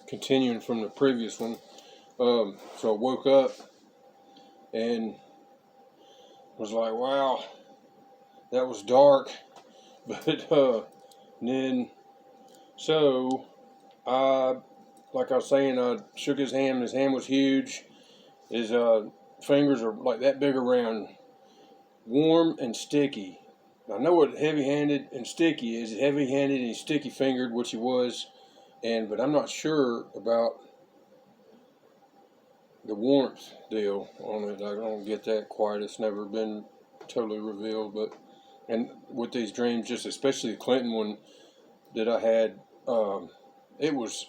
continuing from the previous one. So I woke up and was like, wow, that was dark. But then, so like I was saying, I shook his hand. His hand was huge. His fingers are like that big around, warm and sticky. I know what heavy-handed and sticky is. Heavy-handed and sticky-fingered, which he was, but I'm not sure about the warmth deal on it. I don't get that quite. It's never been totally revealed. And with these dreams, just especially the Clinton one that I had, it was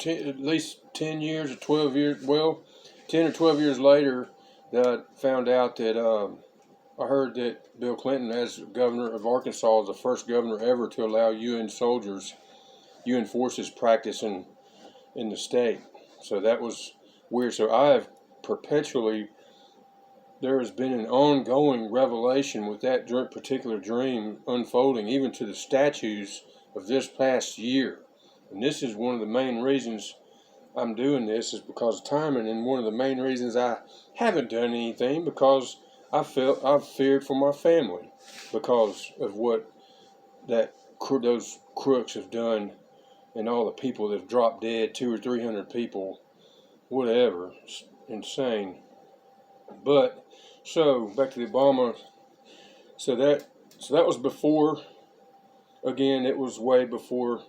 at least 10 years or 12 years. Well, 10 or 12 years later, that I found out that I heard that Bill Clinton, as governor of Arkansas, was the first governor ever to allow UN soldiers, UN forces practicing in the state. So that was weird. So I have perpetually, there has been an ongoing revelation with that particular dream unfolding, even to the statues of this past year. And this is one of the main reasons I'm doing this, is because of timing, and one of the main reasons I haven't done anything, because I've feared for my family because of what those crooks have done, and all the people that have dropped dead, 200 or 300 people, whatever. It's insane. But so back to the Obama. So that was before. Again, it was way before.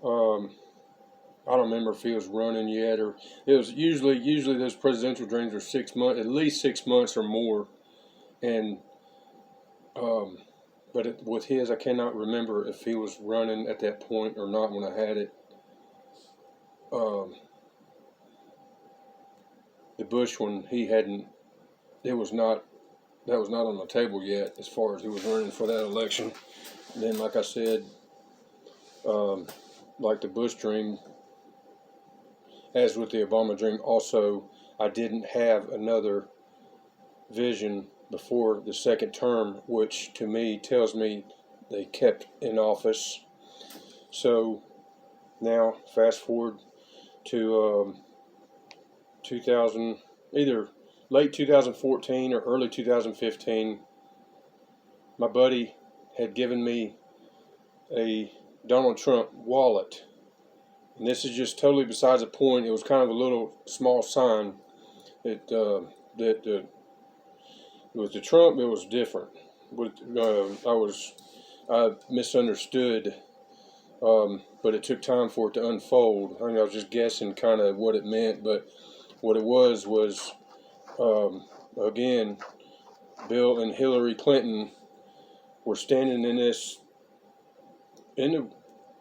I don't remember if he was running yet, or it was usually those presidential dreams are 6 months, at least 6 months or more, and but with his, I cannot remember if he was running at that point or not when I had it. The Bush one, he hadn't. It was not. That was not on the table yet, as far as he was running for that election. And then, like I said, like the Bush dream, as with the Obama dream, also I didn't have another vision before the second term, which to me tells me they kept in office. So now, fast forward to 2000, either late 2014 or early 2015, my buddy had given me a Donald Trump wallet. And this is just totally besides the point. It was kind of a little small sign that with the Trump, it was different. With I misunderstood, but it took time for it to unfold. I think I was just guessing kind of what it meant, but what it was again, Bill and Hillary Clinton were standing in the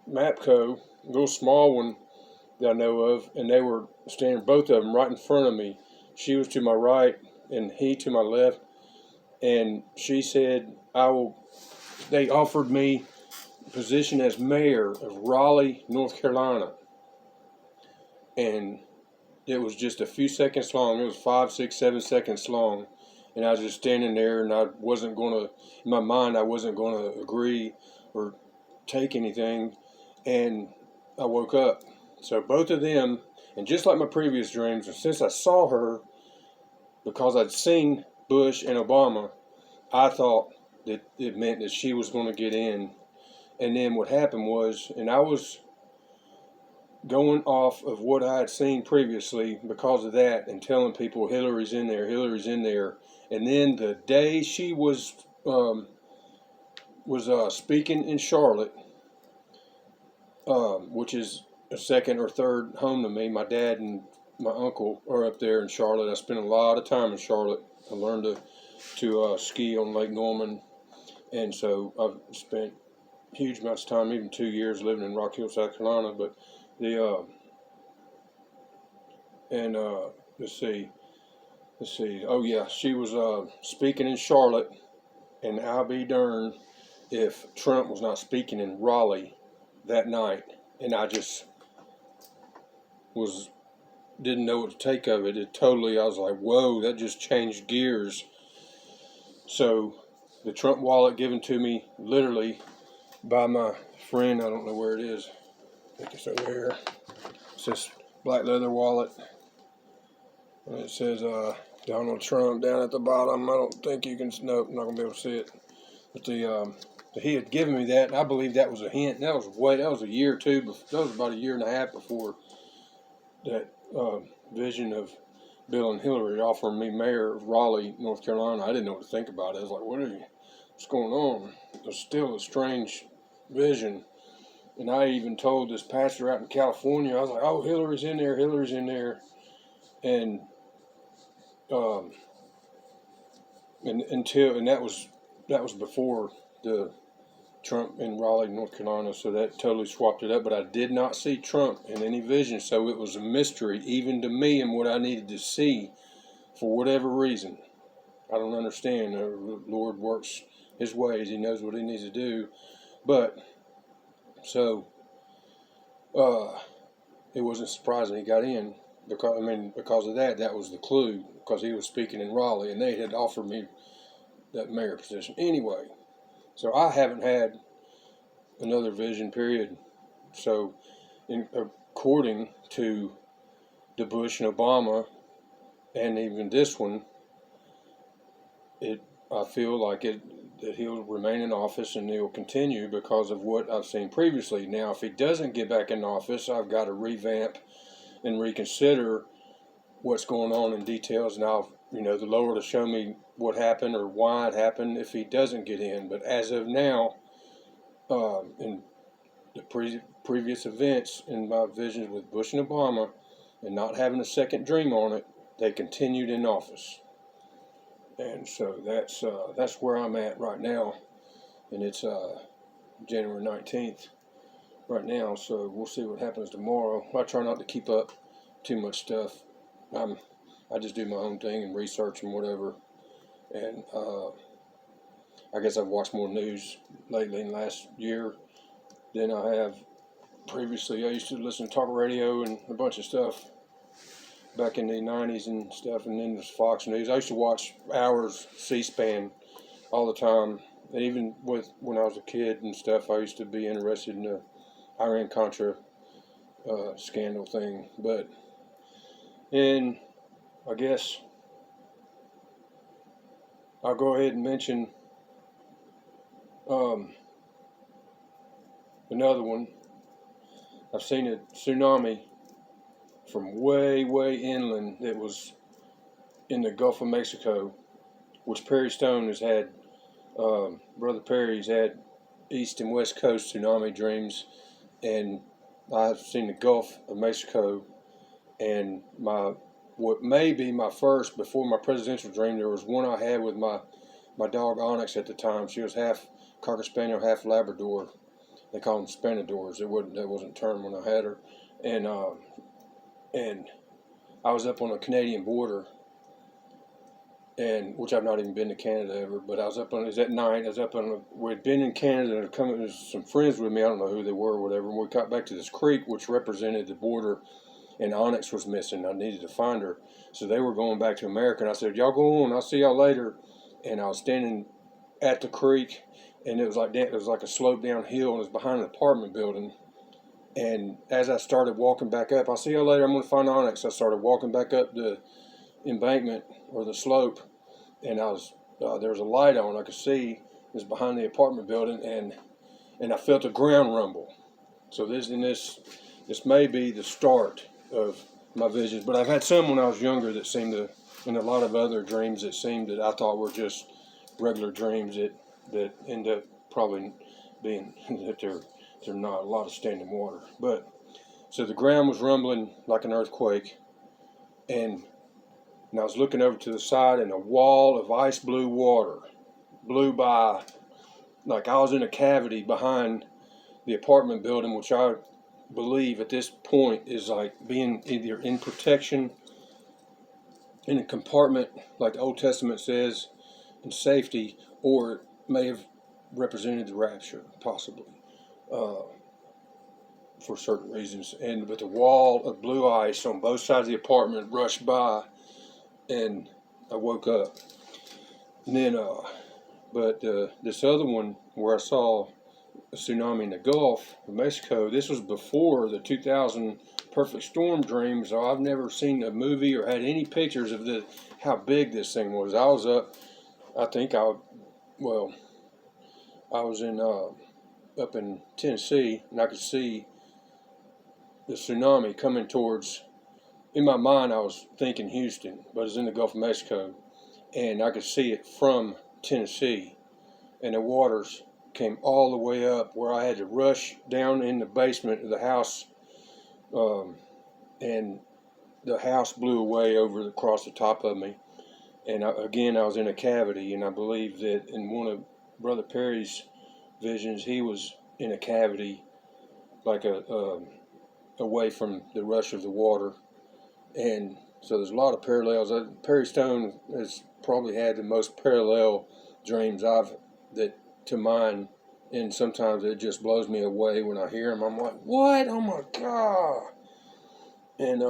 MAPCO, a little small one that I know of, and they were standing, both of them, right in front of me. She was to my right and he to my left, and she said, they offered me a position as mayor of Raleigh, North Carolina. And it was just a few seconds long. It was 5, 6, 7 seconds long. And I was just standing there, and I wasn't going to, in my mind, I wasn't going to agree or take anything. And I woke up. So both of them, and just like my previous dreams, and since I saw her, because I'd seen Bush and Obama, I thought that it meant that she was going to get in. And then what happened was, and I was going off of what I had seen previously because of that, and telling people Hillary's in there, Hillary's in there. And then the day she was speaking in Charlotte, which is a second or third home to me. My dad and my uncle are up there in Charlotte. I spent a lot of time in Charlotte. I learned to ski on Lake Norman, and so I've spent huge amounts of time, even 2 years, living in Rock Hill, South Carolina. But let's see. Oh yeah, she was speaking in Charlotte, and I'll be darned if Trump was not speaking in Raleigh that night. And I just didn't know what to take of it. I was like, whoa, that just changed gears. So the Trump wallet given to me literally by my friend. I don't know where it is. I think it's over here. It's this black leather wallet. And it says Donald Trump down at the bottom. I don't think you can, nope, I'm not going to be able to see it. But he had given me that, and I believe that was a hint. That was a year or two, that was about a year and a half before that vision of Bill and Hillary offering me mayor of Raleigh, North Carolina. I didn't know what to think about it. I was like, what's going on? It was still a strange vision. And I even told this pastor out in California, I was like, oh, Hillary's in there. And that was before the Trump in Raleigh, North Carolina, so that totally swapped it up. But I did not see Trump in any vision, so it was a mystery even to me and what I needed to see for whatever reason. I don't understand. The Lord works His ways. He knows what He needs to do. But so it wasn't surprising He got in because of that. That was the clue, because He was speaking in Raleigh and they had offered me that mayor position anyway. So I haven't had another vision, period. So, according to the Bush and Obama, and even this one, I feel like that he'll remain in office and he'll continue because of what I've seen previously. Now, if he doesn't get back in office, I've got to revamp and reconsider what's going on in details. Now, the Lord will show me what happened or why it happened if he doesn't get in. But as of now, in the previous events in my visions with Bush and Obama, and not having a second dream on it, they continued in office. And so that's where I'm at right now, and it's January 19th right now. So we'll see what happens tomorrow. I try not to keep up too much stuff. I just do my own thing and research and whatever. And I guess I've watched more news lately in the last year than I have previously. I used to listen to talk radio and a bunch of stuff back in the 90s and stuff, and then there's Fox News. I used to watch hours C-SPAN all the time. And even when I was a kid and stuff, I used to be interested in the Iran-Contra scandal thing. And I guess I'll go ahead and mention another one. I've seen a tsunami from way, way inland that was in the Gulf of Mexico, which Perry Stone has had, Brother Perry's had East and West Coast tsunami dreams, and I've seen the Gulf of Mexico, and what may be my first, before my presidential dream, there was one I had with my dog Onyx at the time. She was half Cocker Spaniel, half Labrador. They call them Spanadors. That wasn't a term when I had her. And I was up on the Canadian border, and which I've not even been to Canada ever, but it was at night. We'd been in Canada, and there was some friends with me. I don't know who they were or whatever. And we got back to this creek, which represented the border, and Onyx was missing. I needed to find her. So they were going back to America, and I said, y'all go on, I'll see y'all later. And I was standing at the creek, and it was like a slope downhill, and it was behind an apartment building. And as I started walking back up, I'll see y'all later, I'm going to find Onyx. I started walking back up the embankment or the slope, and there was a light on. I could see it was behind the apartment building, and I felt the ground rumble. So this may be the start of my visions. But I've had some when I was younger that seemed to, and a lot of other dreams that I thought were just regular dreams that end up probably being that they're not. A lot of standing water. But so the ground was rumbling like an earthquake, and I was looking over to the side, and a wall of ice blue water blew by, like I was in a cavity behind the apartment building, which I believe at this point is like being either in protection in a compartment, like the Old Testament says, in safety, or it may have represented the rapture, possibly, for certain reasons. But the wall of blue ice on both sides of the apartment rushed by, and I woke up. And then, but this other one where I saw a tsunami in the Gulf of Mexico. This was before the 2000 perfect storm dream, so I've never seen a movie or had any pictures of how big this thing was. I was up, I think I, well, I was up in Tennessee, and I could see the tsunami coming towards. In my mind, I was thinking Houston, but it's in the Gulf of Mexico, and I could see it from Tennessee, and the waters came all the way up where I had to rush down in the basement of the house, and the house blew away across the top of me. And I was in a cavity, and I believe that in one of Brother Perry's visions, he was in a cavity, like away from the rush of the water. And so there's a lot of parallels. Perry Stone has probably had the most parallel dreams to mine, and sometimes it just blows me away when I hear him. I'm like, what? Oh my God! And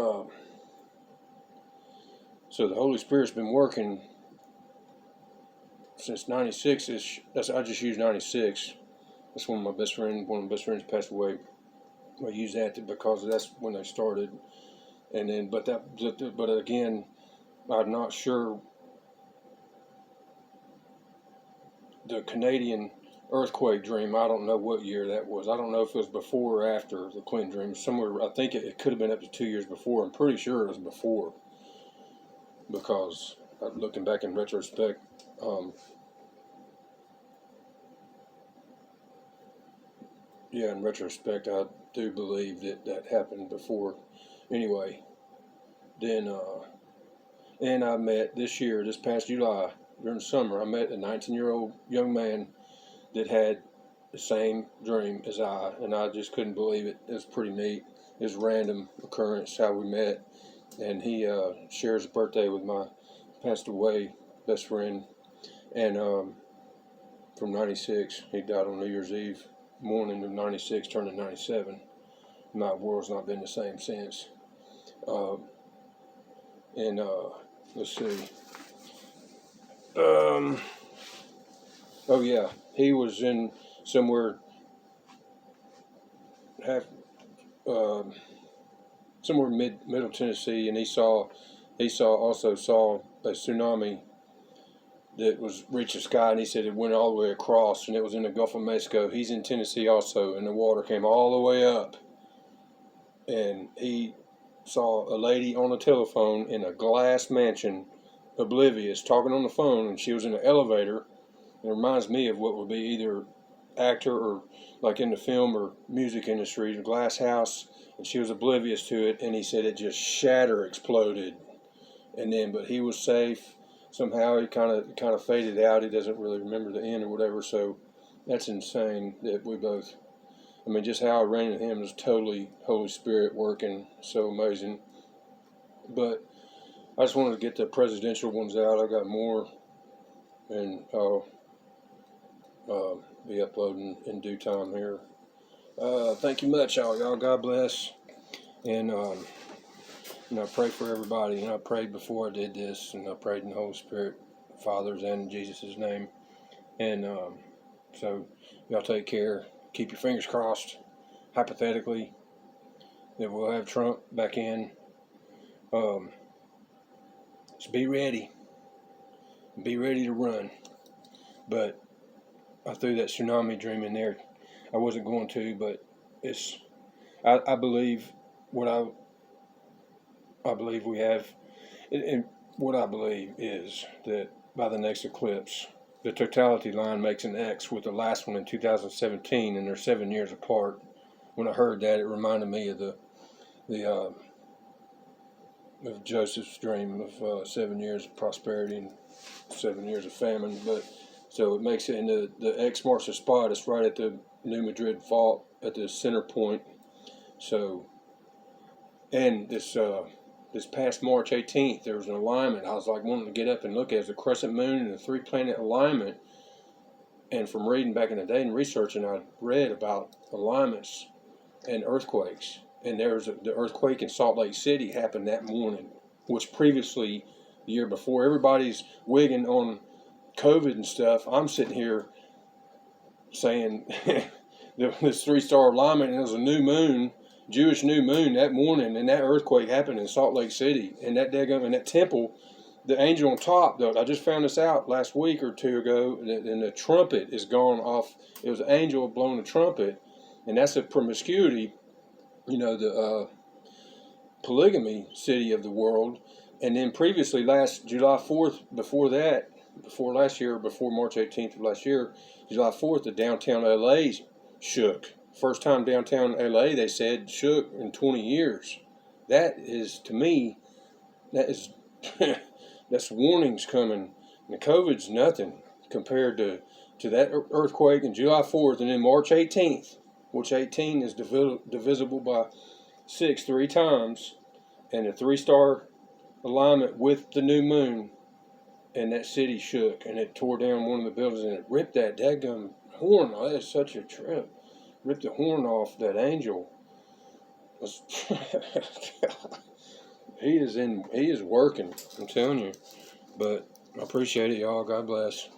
so the Holy Spirit's been working since '96. I just use '96. That's when my best friend, one of my best friends, passed away. I use that because that's when they started. And then, but again, I'm not sure. The Canadian earthquake dream, I don't know what year that was. I don't know if it was before or after the Clinton dream. Somewhere, I think it could have been up to 2 years before. I'm pretty sure it was before, because looking back in retrospect, in retrospect, I do believe that happened before. Anyway, then and I met this past July, during the summer, I met a 19-year-old young man that had the same dream as I, and I just couldn't believe it. It was pretty neat. It was a random occurrence how we met, and he shares a birthday with my passed away best friend, and from '96. He died on New Year's Eve morning of '96, turning 97. My world's not been the same since. Let's see. Oh yeah, he was in somewhere somewhere middle Tennessee, and he also saw a tsunami that was reached the sky, and he said it went all the way across, and it was in the Gulf of Mexico. He's in Tennessee also, and the water came all the way up, and he saw a lady on the telephone in a glass mansion, oblivious, talking on the phone, and she was in an elevator. It reminds me of what would be either actor or like in the film or music industry, a glass house, and she was oblivious to it, and he said it just exploded, but he was safe. Somehow he kind of faded out. He doesn't really remember the end or whatever, so that's insane that we both, just how I ran into him was totally Holy Spirit working, so amazing. But I just wanted to get the presidential ones out. I got more, and I'll be uploading in due time here. Thank you much, y'all. God bless. And I pray for everybody. And I prayed before I did this, and I prayed in the Holy Spirit, Father's and Jesus' name. And so y'all take care. Keep your fingers crossed, hypothetically, that we'll have Trump back in. Just be ready. Be ready to run. But I threw that tsunami dream in there. I wasn't going to, but I believe I believe we have, and what I believe is that by the next eclipse, the totality line makes an X with the last one in 2017, and they're 7 years apart. When I heard that, it reminded me of of Joseph's dream of 7 years of prosperity and 7 years of famine. But so it makes it, and the X marks the spot. It's right at the New Madrid fault at the center point. So, and this past March 18th, there was an alignment. I was like wanting to get up and look at it. It was a crescent moon and a 3-planet alignment. And from reading back in the day and researching, I read about alignments and earthquakes. And the earthquake in Salt Lake City happened that morning, which previously, the year before, everybody's wigging on COVID and stuff. I'm sitting here saying this 3-star alignment, and it was a new moon, Jewish new moon that morning, and that earthquake happened in Salt Lake City, and that temple, the angel on top, though, I just found this out last week or two ago, and the trumpet is gone off. It was an angel blowing a trumpet, and that's a promiscuity, the polygamy city of the world. And then previously, last July 4th, before last year, before March 18th of last year, July 4th, the downtown LA shook. First time downtown LA, they said, shook in 20 years. That is, to me, that's warnings coming. And the COVID's nothing compared to that earthquake in July 4th, and then March 18th, which 18 is divisible by 6 3 times, and a 3-star alignment with the new moon, and that city shook, and it tore down one of the buildings, and it ripped that daggum horn. Oh, that is such a trip. Ripped the horn off that angel. He is working, I'm telling you. But I appreciate it, y'all. God bless.